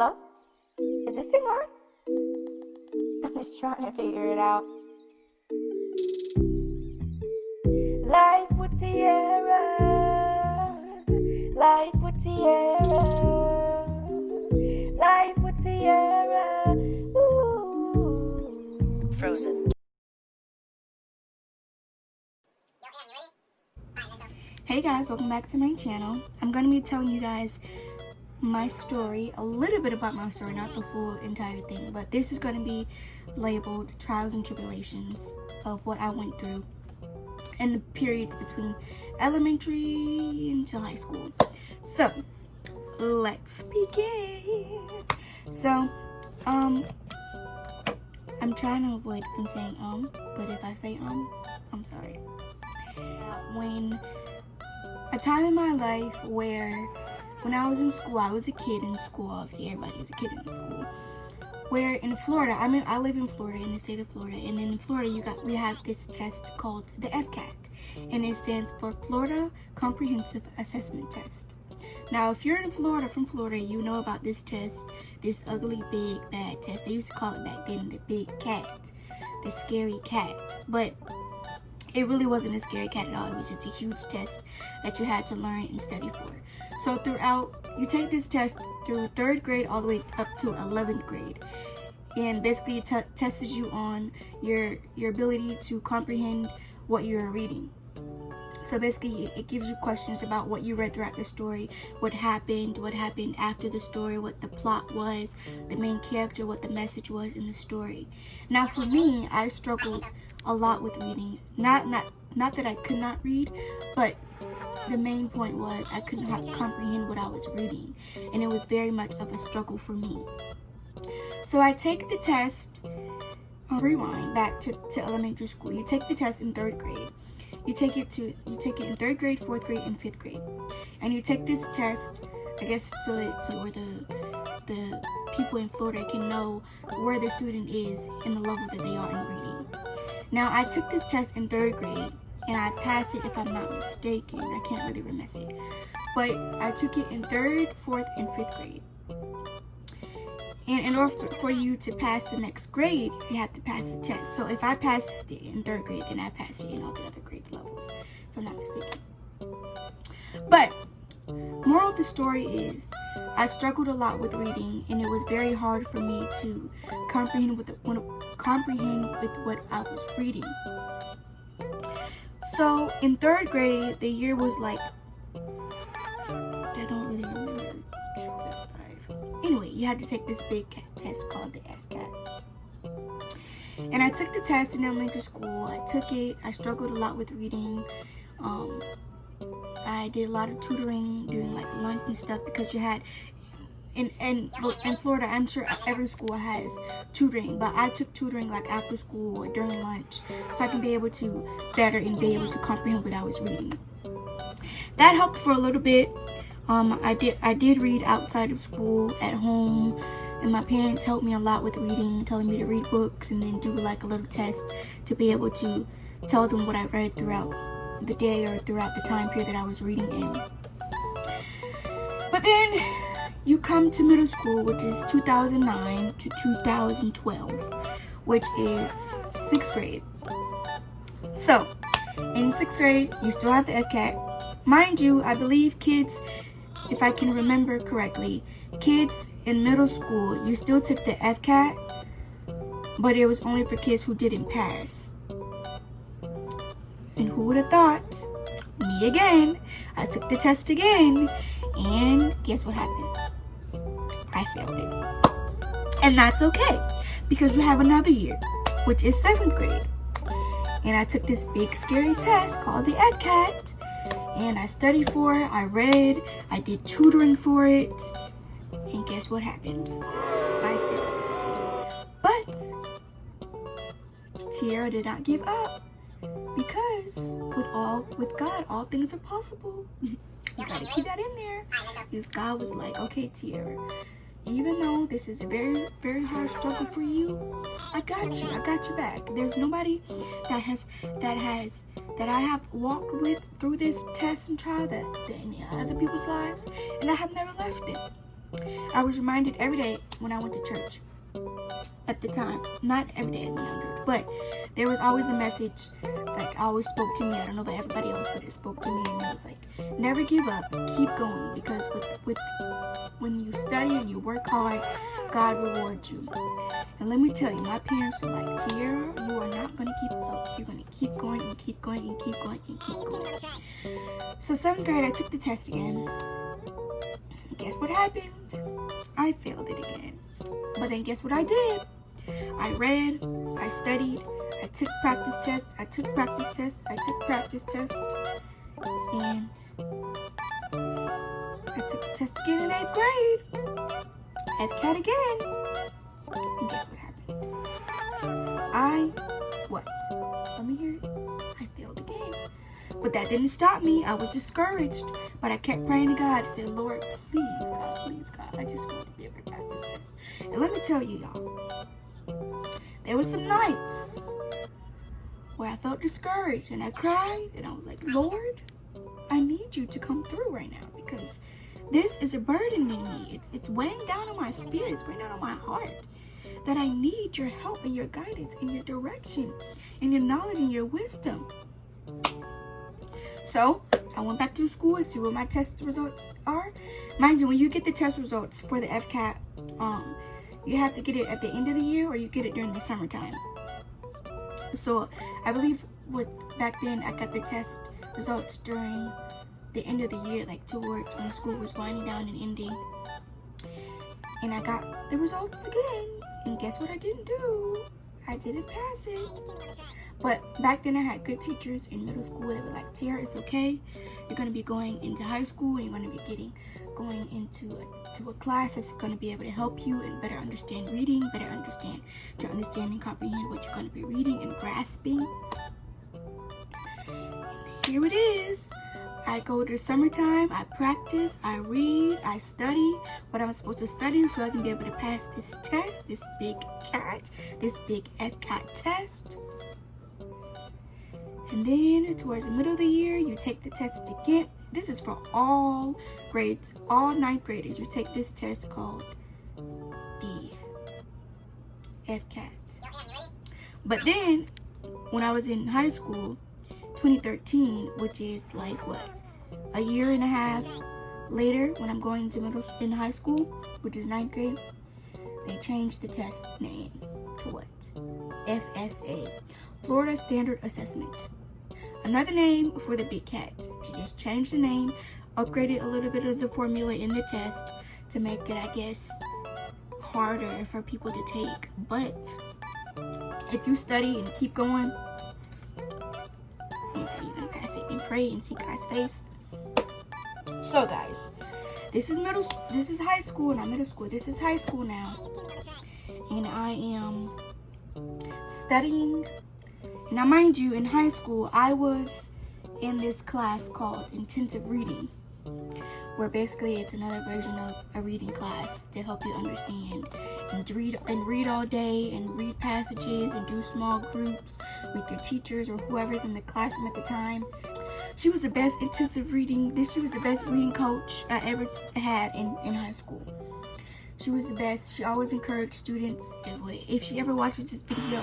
Hello? Is this thing on? I'm just trying to figure it out. Life with Tiara. Life with Tiara. Life with Tiara. Ooh. Frozen. Hey guys, welcome back to my channel. I'm going to be telling you guys my story, a little bit about my story, not the full entire thing, but this is going to be labeled trials and tribulations of what I went through in the periods between elementary until high school. So let's begin. So I'm trying to avoid from saying but if I say I'm sorry. When a time in my life where when I was in school, I was a kid in school. Obviously, everybody was a kid in school. Where in Florida, I live in Florida, in the state of Florida, and in Florida, we have this test called the FCAT, and it stands for Florida Comprehensive Assessment Test. Now, if you're in Florida, from Florida, you know about this test, this ugly, big, bad test. They used to call it back then the big cat, the scary cat, but it really wasn't a scary cat at all. It was just a huge test that you had to learn and study for. So you take this test through 3rd grade all the way up to 11th grade. And basically it tests you on your ability to comprehend what you're reading. So basically it gives you questions about what you read throughout the story, what happened after the story, what the plot was, the main character, what the message was in the story. Now for me, I struggled a lot with reading. Not that I could not read, but the main point was I could not comprehend what I was reading, and it was very much of a struggle for me. So I take the test, rewind back to elementary school. You take the test in 3rd grade. You take it in 3rd grade, 4th grade, and 5th grade. And you take this test, I guess, so where the people in Florida can know where the student is in the level that they are in reading. Now, I took this test in 3rd grade, and I passed it if I'm not mistaken. I can't really remember it. But I took it in 3rd, 4th, and 5th grade. And in order for you to pass the next grade, you have to pass the test. So if I passed it in 3rd grade, then I passed it in all the other grade levels, if I'm not mistaken. But moral of the story is, I struggled a lot with reading, and it was very hard for me to comprehend with what I was reading. So in 3rd grade, the year was like, I don't really remember, 2005. Anyway, you had to take this big test called the FCAT. And I took the test in elementary school. I took it. I struggled a lot with reading. I did a lot of tutoring during like lunch and stuff, because you had in Florida, I'm sure every school has tutoring, but I took tutoring like after school or during lunch, so I can be able to better and be able to comprehend what I was reading. That helped for a little bit. I did read outside of school, at home, and my parents helped me a lot with reading, telling me to read books and then do like a little test to be able to tell them what I read throughout the day or throughout the time period that I was reading in. But then you come to middle school, which is 2009 to 2012, which is 6th grade. So in 6th grade, you still have the FCAT. Mind you, I believe kids, if I can remember correctly, kids in middle school, you still took the FCAT, but it was only for kids who didn't pass. And who would have thought? Me again. I took the test again, and guess what happened? I failed it. And that's okay, because you have another year, which is 7th grade. And I took this big scary test called the FCAT, and I studied for it, I read, I did tutoring for it, and guess what happened? I failed it. But Tiara did not give up, because with God, all things are possible. You gotta keep that in there, because God was like, okay, Tiara, even though this is a very, very hard struggle for you, I got you back. There's nobody that I have walked with through this test and trial that in other people's lives, and I have never left them. I was reminded every day when I went to church at the time. Not every day when I went to church, but there was always a message like always spoke to me. I don't know about everybody else, but it spoke to me, and it was like, never give up, keep going, because when you study and you work hard, God rewards you. And let me tell you, my parents were like, Tiara, you are not going to keep up. You're going to keep going and keep going and keep going and keep going. So 7th grade, I took the test again. Guess what happened? I failed it again. But then guess what I did? I read, I studied, I took practice tests, I took practice tests, I took practice tests, and I took the test again in 8th grade. FCAT again. And guess what happened? Let me hear it. I failed again. But that didn't stop me. I was discouraged. But I kept praying to God. I said, Lord, please, God, I just want to be able to pass this test. And let me tell you, y'all, there were some nights where I felt discouraged and I cried and I was like, Lord, I need you to come through right now, because this is a burden in me. It's weighing down on my spirit. It's weighing down on my heart, that I need your help and your guidance and your direction and your knowledge and your wisdom. So I went back to school to see what my test results are. Mind you, when you get the test results for the FCAT, you have to get it at the end of the year or you get it during the summertime. So I believe back then I got the test results during the end of the year, like towards when school was winding down and ending. And I got the results again. And guess what I didn't do? I didn't pass it. But back then I had good teachers in middle school. They were like, Tiara, it's okay. You're going to be going into high school and you're going to be going into a class that's going to be able to help you and better understand reading, to understand and comprehend what you're going to be reading and grasping. And here it is. I go to summertime, I practice, I read, I study what I'm supposed to study so I can be able to pass this test, this big FCAT test. And then towards the middle of the year, you take the test again. This is for all grades, all 9th graders. You take this test called the FCAT. But then, when I was in high school, 2013, which is like a year and a half later, when I'm going to in high school, which is 9th grade, they changed the test name to what? FSA, Florida Standard Assessment. Another name for the Big Cat. She just changed the name, upgraded a little bit of the formula in the test to make it, I guess, harder for people to take. But if you study and keep going, I'm gonna tell you, you're gonna pass it and pray and see God's face. So guys, this is high school, not middle school. This is high school now. And I am studying. Now mind you, in high school, I was in this class called intensive reading, where basically it's another version of a reading class to help you understand and read all day and read passages and do small groups with your teachers or whoever's in the classroom at the time. She was the best intensive reading. She was the best reading coach I ever had in high school. She was the best. She always encouraged students. If she ever watches this video,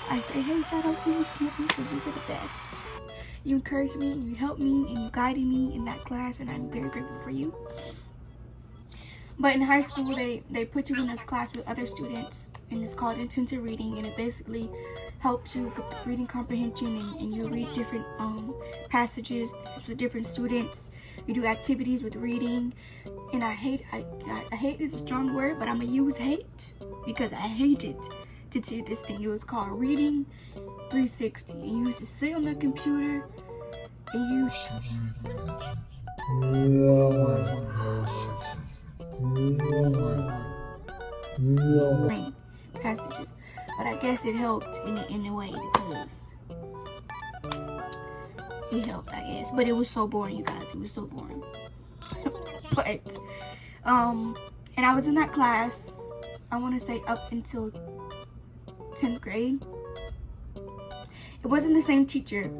I say, hey, shout out to you, Miss Campy, because you were the best. You encouraged me and you helped me and you guided me in that class, and I'm very grateful for you. But in high school, they put you in this class with other students, and it's called intensive reading, and it basically helps you with reading comprehension, and you read different passages with different students. You do activities with reading, and I hate is a strong word, but I'm gonna use hate because I hated to do this thing. It was called Reading 360. And you used to sit on the computer and passages. But I guess it helped in a way, because it helped, I guess. But it was so boring, you guys. It was so boring. But and I was in that class, I want to say up until 10th grade. It wasn't the same teacher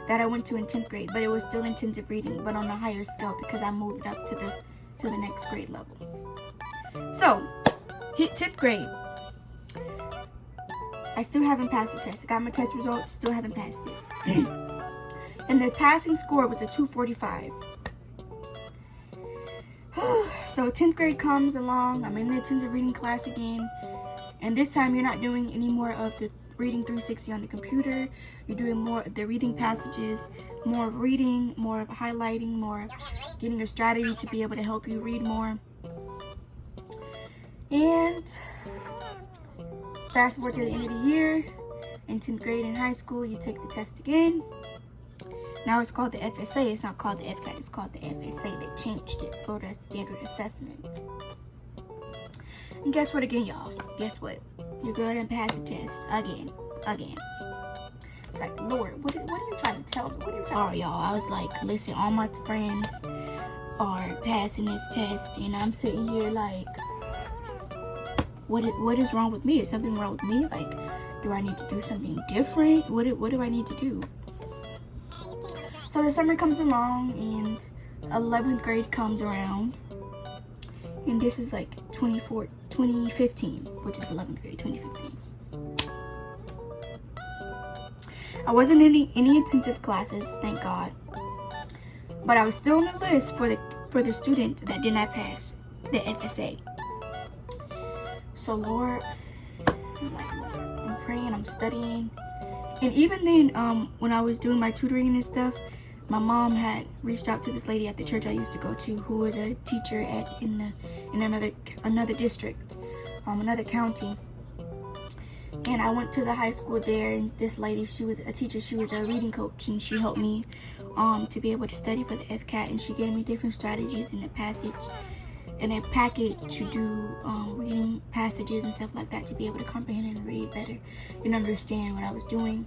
that I went to in 10th grade, but it was still intensive reading, but on a higher scale because I moved up to the next grade level. So, hit 10th grade. I still haven't passed the test. I got my test results, still haven't passed it. And the passing score was a 245. So 10th grade comes along. I'm in the intensive reading class again. And this time you're not doing any more of the reading 360 on the computer. You're doing more of the reading passages, more of reading, more of highlighting, more of getting a strategy to be able to help you read more. And fast forward to the end of the year. In 10th grade in high school, you take the test again. Now it's called the FSA. It's not called the FCAT. It's called the FSA. They changed it. Florida Standard Assessment. And guess what again, y'all? Guess what? You're going to pass the test again. It's like, Lord, what are you trying to tell me? What are you trying to y'all? I was like, listen, all my friends are passing this test, and I'm sitting here like, what is wrong with me? Is something wrong with me? Like, do I need to do something different? What do I need to do? So the summer comes along, and 11th grade comes around, and this is like 2015, which is 11th grade, 2015. I wasn't in any intensive classes, thank God, but I was still on the list for the student that did not pass the FSA. So Lord, I'm praying, I'm studying, and even then, when I was doing my tutoring and stuff, my mom had reached out to this lady at the church I used to go to, who was a teacher in another district, another county. And I went to the high school there, and this lady, she was a teacher, she was a reading coach, and she helped me to be able to study for the FCAT, and she gave me different strategies in the passage, in a packet to do reading passages and stuff like that to be able to comprehend and read better and understand what I was doing.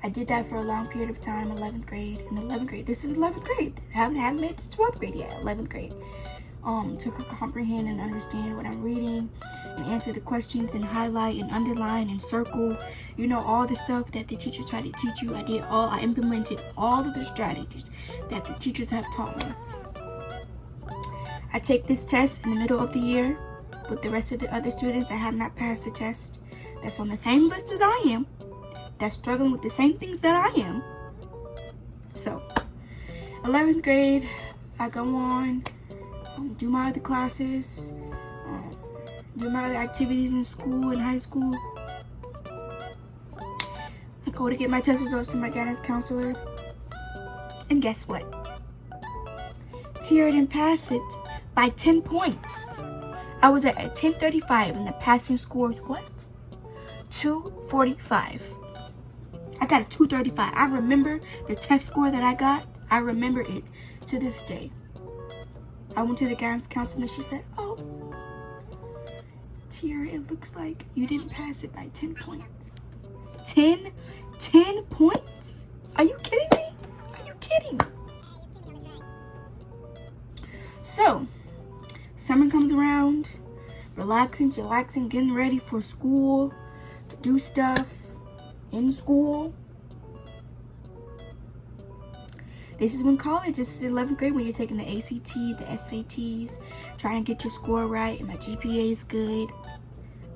I did that for a long period of time, 11th grade. In 11th grade, this is 11th grade. I haven't made it to 12th grade yet, 11th grade. To comprehend and understand what I'm reading and answer the questions and highlight and underline and circle. You know, all the stuff that the teachers try to teach you. I implemented all of the strategies that the teachers have taught me. I take this test in the middle of the year with the rest of the other students that have not passed the test, that's on the same list as I am, that's struggling with the same things that I am. So 11th grade, I go on, do my other classes, do my other activities in school, in high school. I go to get my test results to my guidance counselor, and guess what? Tiara didn't pass it by 10 points. I was at 1035, and the passing score was what? 245. I got a 235. I remember the test score that I got. I remember it to this day. I went to the guidance counselor, and she said, oh, Tiara, it looks like you didn't pass it by 10 points. 10 points? Are you kidding me? Are you kidding? So, summer comes around, relaxing, getting ready for school, to do stuff in school. This is when college, this is 11th grade when you're taking the ACT, the SATs, trying to get your score right, and my GPA is good.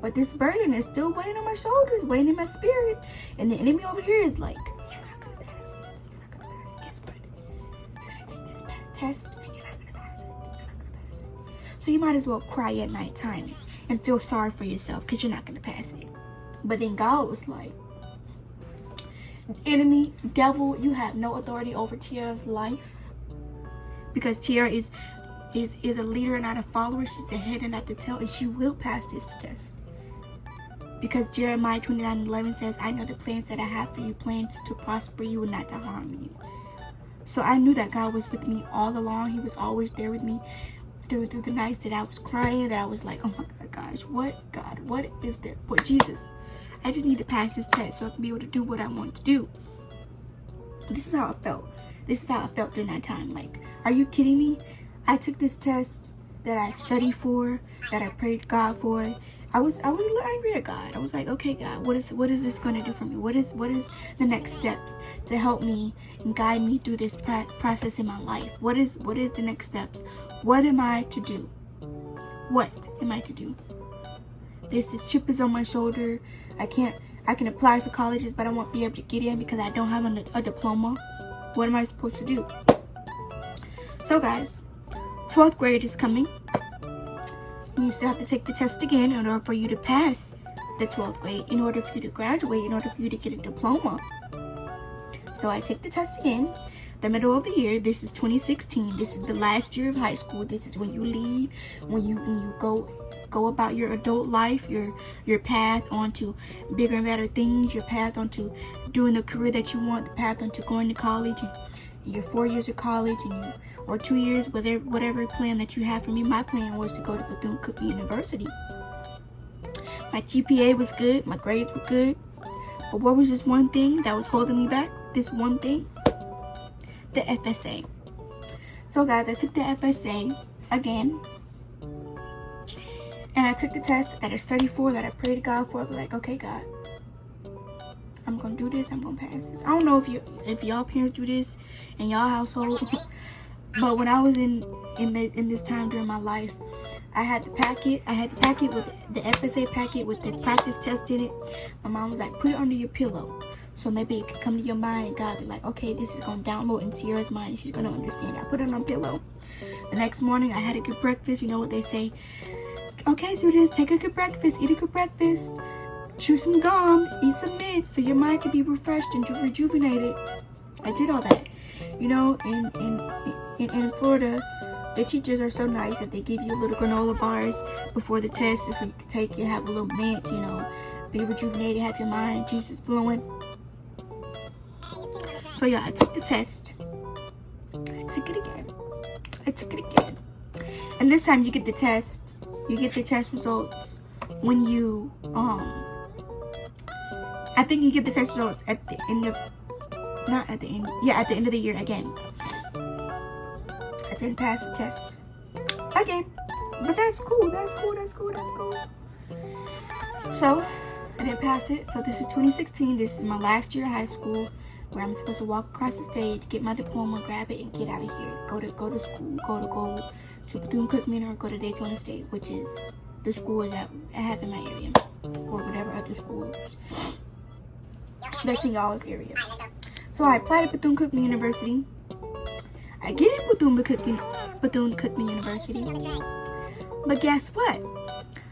But this burden is still weighing on my shoulders, weighing in my spirit. And the enemy over here is like, you're not going to pass it. You're not going to pass it. Guess what? You're going to take this test, and you're not going to pass it. You're not going to pass it. So you might as well cry at nighttime and feel sorry for yourself because you're not going to pass it. But then God was like, enemy, devil, you have no authority over Tiara's life, because Tiara is a leader and not a follower. She's the head and not the tail, and she will pass this test, because Jeremiah 29:11 says, I know the plans that I have for you, plans to prosper you and not to harm you. So I knew that God was with me all along. He was always there with me through the nights that I was crying, that I was like, oh my gosh, what is there? But Jesus, I just need to pass this test so I can be able to do what I want to do. This is how I felt. This is how I felt during that time. Like, are you kidding me? I took this test that I studied for, that I prayed God for. I was a little angry at God. I was like, okay, God, what is this going to do for me? What is the next steps to help me and guide me through this process in my life? What is the next steps? What am I to do? What am I to do? This chip is on my shoulder. I can apply for colleges, but I won't be able to get in because I don't have a diploma. What am I supposed to do? So guys, 12th grade is coming. You still have to take the test again in order for you to pass the 12th grade, in order for you to graduate, in order for you to get a diploma. So I take the test again, the middle of the year. This is 2016. This is the last year of high school. This is when you leave, when you go about your adult life, your path onto bigger and better things, your path onto doing the career that you want, the path onto going to college, and your 4 years of college, and or 2 years, whatever plan that you have. For me, my plan was to go to Bethune-Cookman University. My GPA was good, my grades were good, but what was this one thing that was holding me back? This one thing, the FSA. So guys, I took the FSA again, and I took the test that I studied for, that I prayed to God for. But like, okay, God, I'm gonna do this. I'm gonna pass this. I don't know if y'all parents do this in y'all household, but when I was in this time during my life, I had the packet. I had the packet with the FSA packet with the practice test in it. My mom was like, put it under your pillow, so maybe it could come to your mind, and God be like, okay, this is gonna download into your mind. She's gonna understand. I put it on my pillow. The next morning, I had a good breakfast. You know what they say? Okay, students, take a good breakfast. Eat a good breakfast. Chew some gum. Eat some mints so your mind can be refreshed and rejuvenated. I did all that. You know, in Florida, the teachers are so nice that they give you little granola bars before the test. If you take it, have a little mint, you know, be rejuvenated, have your mind juices flowing. So yeah, I took the test. I took it again. And this time you get the test. You get the test results when you, I think you get the test results at the end of, not at the end, yeah, at the end of the year again. I didn't pass the test again, but that's cool. So I didn't pass it. So this is 2016. This is my last year of high school, where I'm supposed to walk across the stage, get my diploma, grab it, and get out of here. Go to school. Go to Bethune-Cookman or go to Daytona State, which is the school that I have in my area, or whatever other schools that's in y'all's area. So I applied to Bethune-Cookman University. I get in Bethune-Cookman University, but guess what?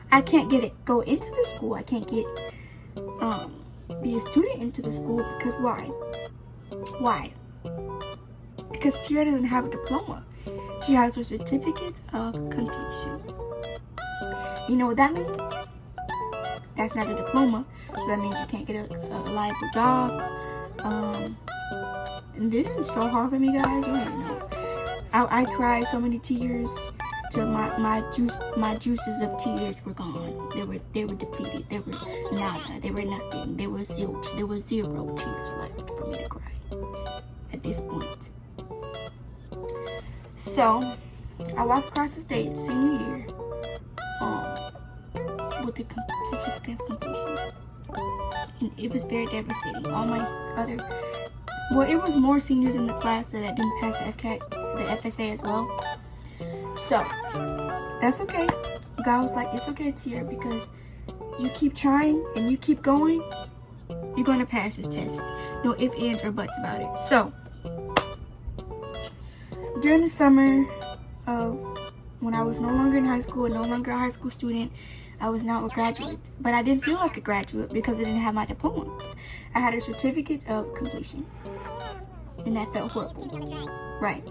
I can't go into the school. I can't be a student into the school because why? Why? Because Tiara doesn't have a diploma. She has her certificate of completion. You know what that means? That's not a diploma, so that means you can't get a reliable job. And this is so hard for me, guys. You don't even know. I cried so many tears till my juices of tears were gone. They were depleted. They were nada. They were nothing. There was zero tears left for me to cry at this point. So I walked across the stage senior year with the certificate of completion, and it was very devastating. All my it was more seniors in the class that didn't pass the FSA as well. So that's okay. God was like, it's okay, Tiara, because you keep trying and you keep going, you're going to pass this test. No ifs, ands, or buts about it. So during the summer of when I was no longer in high school and no longer a high school student, I was now a graduate. But I didn't feel like a graduate because I didn't have my diploma. I had a certificate of completion. And that felt horrible. Right.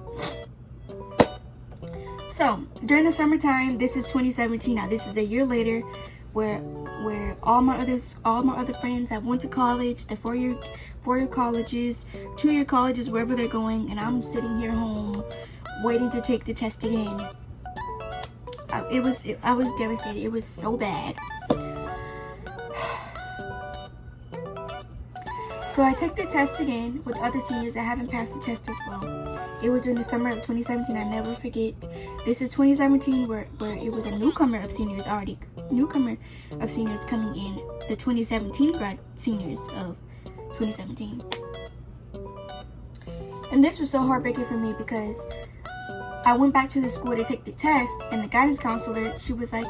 So during the summertime, this is 2017 now. This is a year later, where all my other friends have went to college, the four-year colleges, 2-year colleges, wherever they're going, and I'm sitting here home waiting to take the test again. I was devastated. It was so bad. So I took the test again with other seniors that haven't passed the test as well. It was during the summer of 2017. I never forget. This is 2017 where it was a newcomer of seniors coming in, the 2017 seniors of 2017. And this was so heartbreaking for me because I went back to the school to take the test, and the guidance counselor, she was like,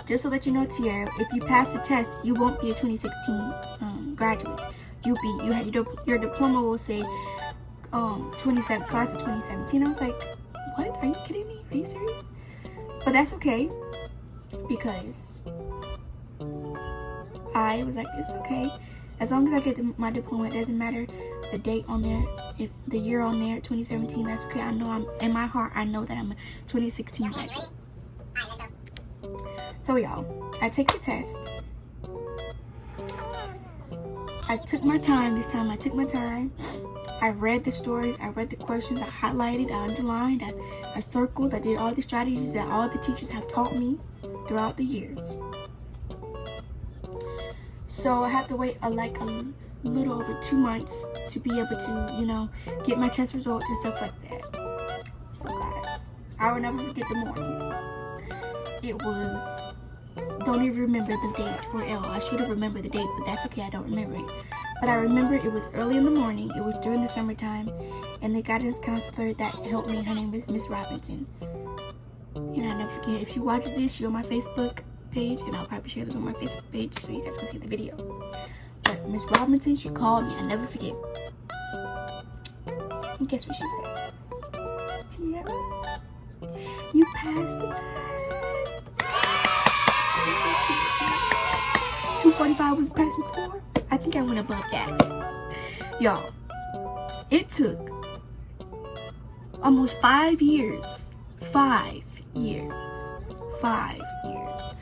just to let you know, Tiara, if you pass the test, you won't be a 2016 graduate. Your diploma will say class of 2017. I was like, what? Are you kidding me? Are you serious? But that's okay, because I was like, it's okay. As long as I get my diploma, it doesn't matter the date on there, if the year on there, 2017, that's okay. I know in my heart, I know that I'm a 2016 graduate. So y'all, I take the test. I took my time this time. I took my time. I read the stories. I read the questions. I highlighted. I underlined. I circled. I did all the strategies that all the teachers have taught me throughout the years. So I have to wait a little over 2 months to be able to, get my test results and stuff like that. So guys, I will never forget the morning. It was, don't even remember the date or L. I should have remembered the date, but that's okay, I don't remember it. But I remember it was early in the morning, it was during the summertime, and the guidance counselor that helped me, her name is Miss Robinson. And I never forget, if you watch this, you're on my Facebook page, and I'll probably share this on my Facebook page so you guys can see the video. But Miss Robinson, she called me, I never forget. And guess what she said? Tiara, you passed the test. 245 was passing score. I think I went above that. Y'all, it took almost 5 years. 5 years. 5 years.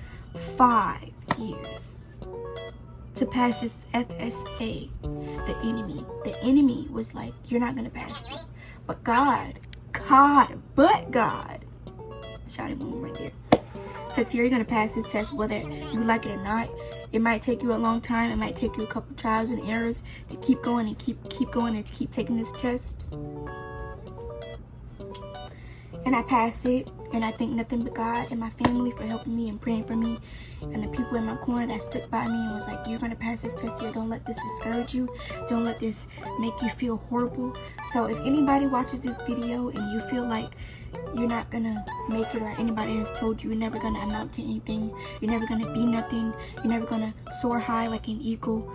5 years to pass this FSA. The enemy was like, you're not gonna pass this. But God, shout him one right there. Said, Tiara, you're gonna pass this test whether you like it or not. It might take you a long time. It might take you a couple trials and errors to keep going and keep going and to keep taking this test. And I passed it, and I thank nothing but God and my family for helping me and praying for me, and the people in my corner that stood by me and was like, you're gonna pass this test here. Don't let this discourage you. Don't let this make you feel horrible. So if anybody watches this video and you feel like you're not gonna make it, or anybody has told you you're never gonna amount to anything, you're never gonna be nothing, you're never gonna soar high like an eagle,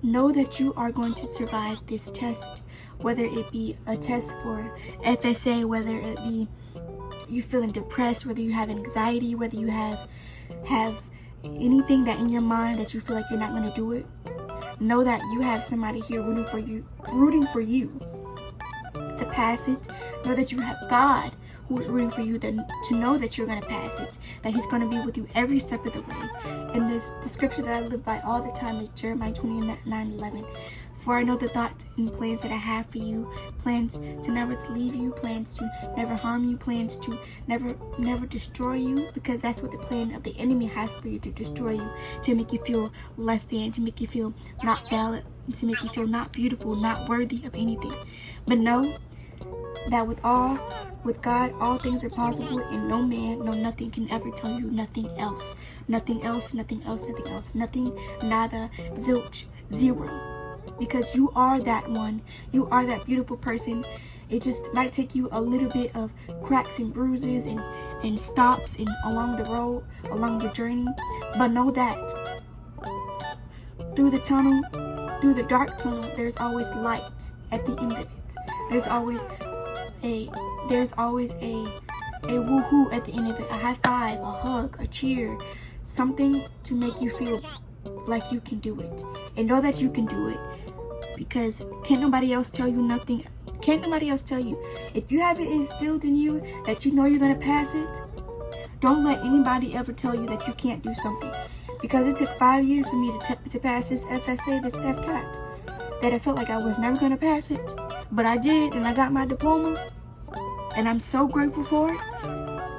know that you are going to survive this test. Whether it be a test for FSA, whether it be you feeling depressed, whether you have anxiety, whether you have anything that in your mind that you feel like you're not going to do it, know that you have somebody here rooting for you to pass it. Know that you have God who is rooting for you to know that you're going to pass it, that he's going to be with you every step of the way. And the scripture that I live by all the time is Jeremiah 29:11. For I know the thoughts and plans that I have for you, plans to never to leave you, plans to never harm you, plans to never destroy you, because that's what the plan of the enemy has for you, to destroy you, to make you feel less than, to make you feel not valid, to make you feel not beautiful, not worthy of anything. But know that with God, all things are possible, and no man, no nothing can ever tell you nothing else. Nothing else, nothing else, nothing else, nothing, nada, zilch, zero. Because you are that one. You are that beautiful person. It just might take you a little bit of cracks and bruises and stops and along the road, along the journey. But know that through the dark tunnel, there's always light at the end of it. There's always a woohoo at the end of it. A high five, a hug, a cheer, something to make you feel like you can do it. And know that you can do it, because can't nobody else tell you nothing. Can't nobody else tell you. If you have it instilled in you that you know you're gonna pass it, don't let anybody ever tell you that you can't do something. Because it took 5 years for me to pass this FSA, this FCAT, that I felt like I was never gonna pass it, but I did, and I got my diploma, and I'm so grateful for it,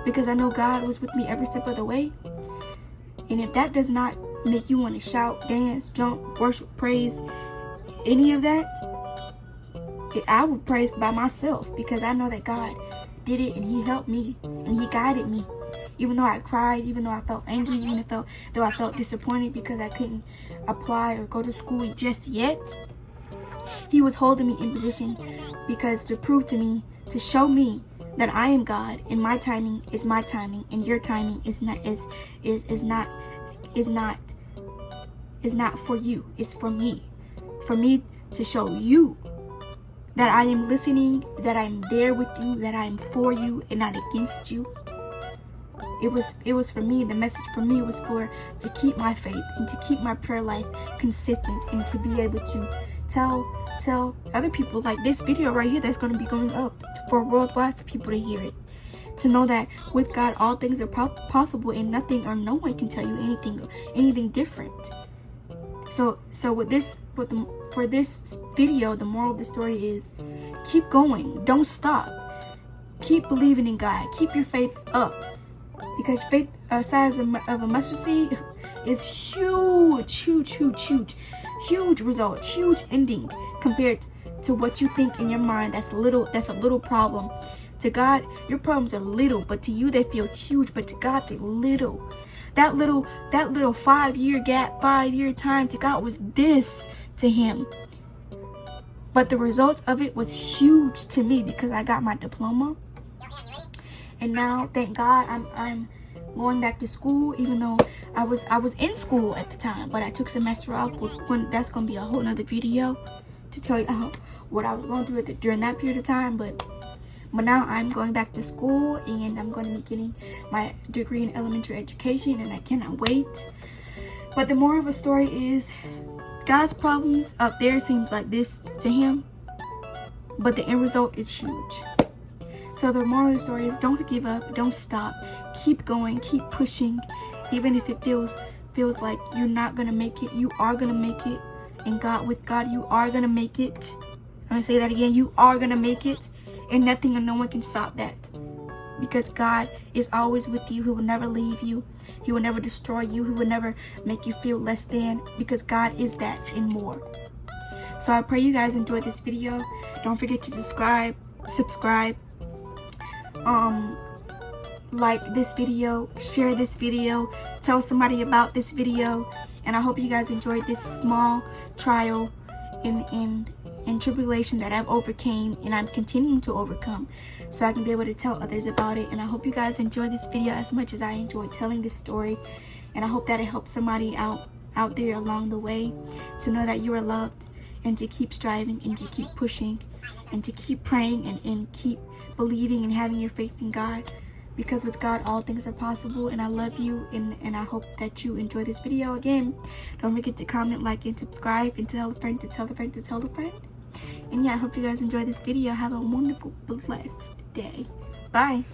because I know God was with me every step of the way. And if that does not make you want to shout, dance, jump, worship, praise, any of that, I would praise by myself, because I know that God did it, and he helped me, and he guided me. Even though I cried, even though I felt angry, even though I felt disappointed because I couldn't apply or go to school just yet, he was holding me in position, because to prove to me, to show me that I am God, and my timing is my timing, and your timing is not for you. It's for me. For me to show you that I am listening, that I'm there with you, that I'm for you and not against you. It was for me. The message for me was to keep my faith and to keep my prayer life consistent, and to be able to tell other people, like this video right here that's going to be going up for worldwide, for people to hear it, to know that with God all things are possible, and nothing or no one can tell you anything different. So for this video, the moral of the story is keep going, don't stop, keep believing in God, keep your faith up, because faith size of a mustard seed is huge results, huge ending compared to what you think in your mind. That's a little problem. To God, your problems are little, but to you they feel huge. But to God, they're little. That little 5-year gap, 5-year time, to God was this to him. But the result of it was huge to me, because I got my diploma, and now thank God I'm going back to school, even though I was in school at the time, but I took semester off. That's gonna be a whole nother video to tell you what I was going through during that period of time. But now I'm going back to school, and I'm going to be getting my degree in elementary education, and I cannot wait. But the moral of the story is, God's problems up there seems like this to him, but the end result is huge. So the moral of the story is, don't give up, don't stop, keep going, keep pushing, even if it feels like you're not gonna make it. You are gonna make it, and with God, you are gonna make it. I'm gonna say that again, you are gonna make it, and nothing or no one can stop that, because God is always with you. He will never leave you. He will never destroy you. He will never make you feel less than, because God is that and more. So I pray you guys enjoyed this video. Don't forget to subscribe, like this video, share this video, tell somebody about this video, and I hope you guys enjoyed this small trial and tribulation that I've overcame, and I'm continuing to overcome, so I can be able to tell others about it. And I hope you guys enjoyed this video as much as I enjoyed telling this story, and I hope that it helps somebody out there along the way to know that you are loved, and to keep striving, and to keep pushing, and to keep praying, and keep believing and having your faith in God, because with God all things are possible. And I love you, and I hope that you enjoy this video. Again, don't forget to comment, like, and subscribe, and tell a friend to tell a friend to tell a friend. And yeah, I hope you guys enjoy this video. Have a wonderful, blessed day. Bye.